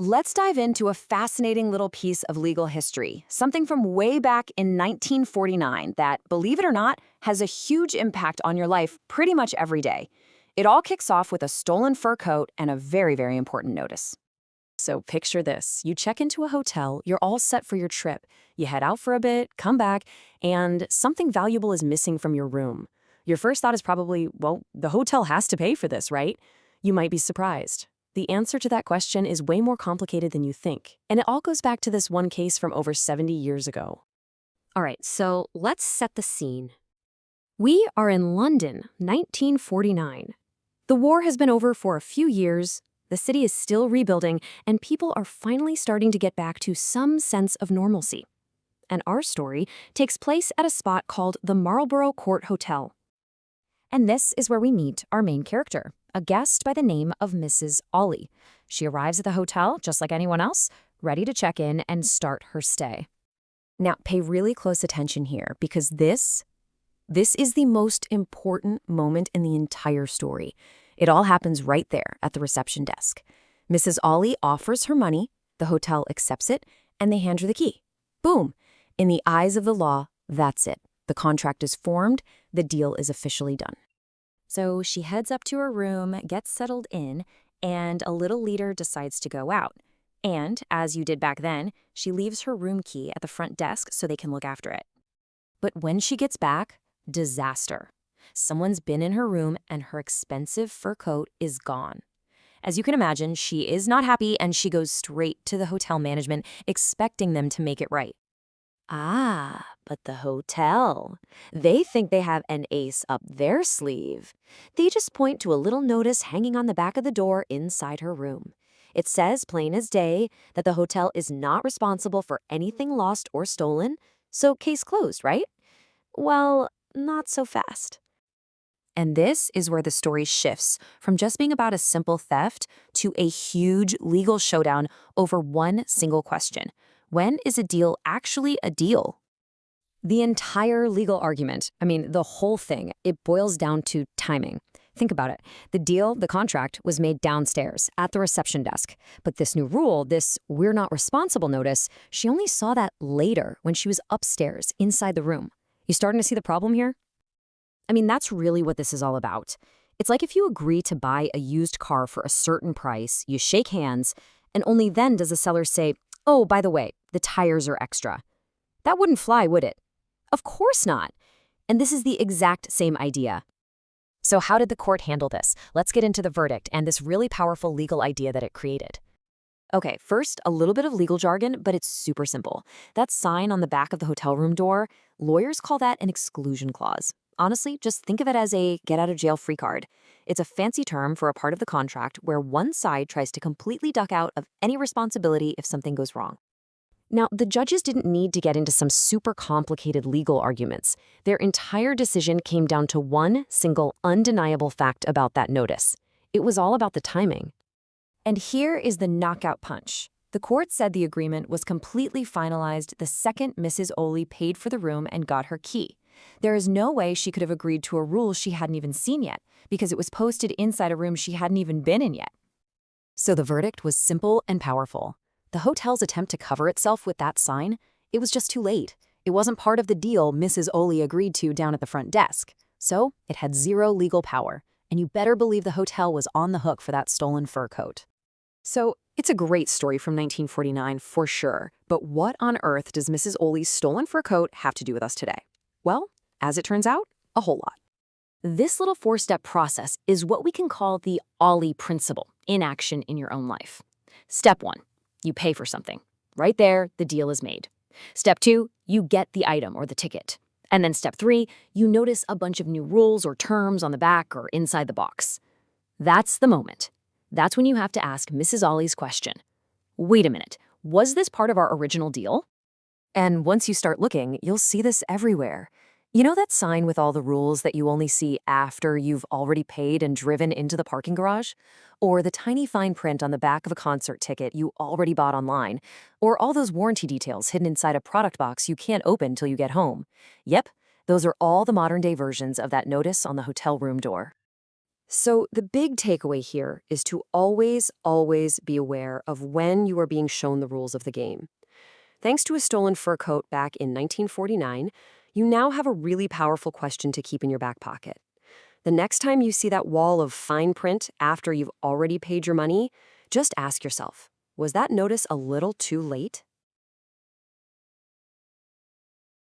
Let's dive into a fascinating little piece of legal history, something from way back in 1949 that, believe it or not, has a huge impact on your life pretty much every day. It all kicks off with a stolen fur coat and a very, very important notice. So picture this. You check into a hotel, you're all set for your trip. You head out for a bit, come back, and something valuable is missing from your room. Your first thought is probably, well, the hotel has to pay for this, right? You might be surprised. The answer to that question is way more complicated than you think, and it all goes back to this one case from over 70 years ago. All right, so let's set the scene. We are in London, 1949. The war has been over for a few years, the city is still rebuilding, and people are finally starting to get back to some sense of normalcy. And our story takes place at a spot called the Marlborough Court Hotel. And this is where we meet our main character, a guest by the name of Mrs. Ollie. She arrives at the hotel, just like anyone else, ready to check in and start her stay. Now, pay really close attention here, because this is the most important moment in the entire story. It all happens right there at the reception desk. Mrs. Ollie offers her money, the hotel accepts it, and they hand her the key. Boom! In the eyes of the law, that's it. The contract is formed, the deal is officially done. So she heads up to her room, gets settled in, and a little leader decides to go out. And, as you did back then, she leaves her room key at the front desk so they can look after it. But when she gets back, disaster. Someone's been in her room and her expensive fur coat is gone. As you can imagine, she is not happy and she goes straight to the hotel management, expecting them to make it right. Ah, but the hotel. They think they have an ace up their sleeve. They just point to a little notice hanging on the back of the door inside her room. It says, plain as day, that the hotel is not responsible for anything lost or stolen, so case closed, right? Well, not so fast. And this is where the story shifts from just being about a simple theft to a huge legal showdown over one single question. When is a deal actually a deal? The entire legal argument, the whole thing, it boils down to timing. Think about it. The deal, the contract, was made downstairs at the reception desk. But this new rule, this "we're not responsible" notice, she only saw that later when she was upstairs inside the room. You starting to see the problem here? That's really what this is all about. It's like if you agree to buy a used car for a certain price, you shake hands, and only then does the seller say, "Oh, by the way, the tires are extra." That wouldn't fly, would it? Of course not. And this is the exact same idea. So how did the court handle this? Let's get into the verdict and this really powerful legal idea that it created. Okay, first, a little bit of legal jargon, but it's super simple. That sign on the back of the hotel room door, lawyers call that an exclusion clause. Honestly, just think of it as a get-out-of-jail-free card. It's a fancy term for a part of the contract where one side tries to completely duck out of any responsibility if something goes wrong. Now, the judges didn't need to get into some super complicated legal arguments. Their entire decision came down to one single undeniable fact about that notice. It was all about the timing. And here is the knockout punch. The court said the agreement was completely finalized the second Mrs. Ollie paid for the room and got her key. There is no way she could have agreed to a rule she hadn't even seen yet, because it was posted inside a room she hadn't even been in yet. So the verdict was simple and powerful. The hotel's attempt to cover itself with that sign, it was just too late. It wasn't part of the deal Mrs. Ollie agreed to down at the front desk. So it had zero legal power, and you better believe the hotel was on the hook for that stolen fur coat. So it's a great story from 1949 for sure, but what on earth does Mrs. Ollie's stolen fur coat have to do with us today? Well, as it turns out, a whole lot. This little four-step process is what we can call the Ollie principle in action in your own life. Step 1, you pay for something. Right there, the deal is made. Step 2, you get the item or the ticket. And then step 3, you notice a bunch of new rules or terms on the back or inside the box. That's the moment. That's when you have to ask Mrs. Ollie's question. Wait a minute, was this part of our original deal? And once you start looking, you'll see this everywhere. You know that sign with all the rules that you only see after you've already paid and driven into the parking garage? Or the tiny fine print on the back of a concert ticket you already bought online? Or all those warranty details hidden inside a product box you can't open till you get home? Yep, those are all the modern-day versions of that notice on the hotel room door. So the big takeaway here is to always, always be aware of when you are being shown the rules of the game. Thanks to a stolen fur coat back in 1949, you now have a really powerful question to keep in your back pocket. The next time you see that wall of fine print after you've already paid your money, just ask yourself, was that notice a little too late?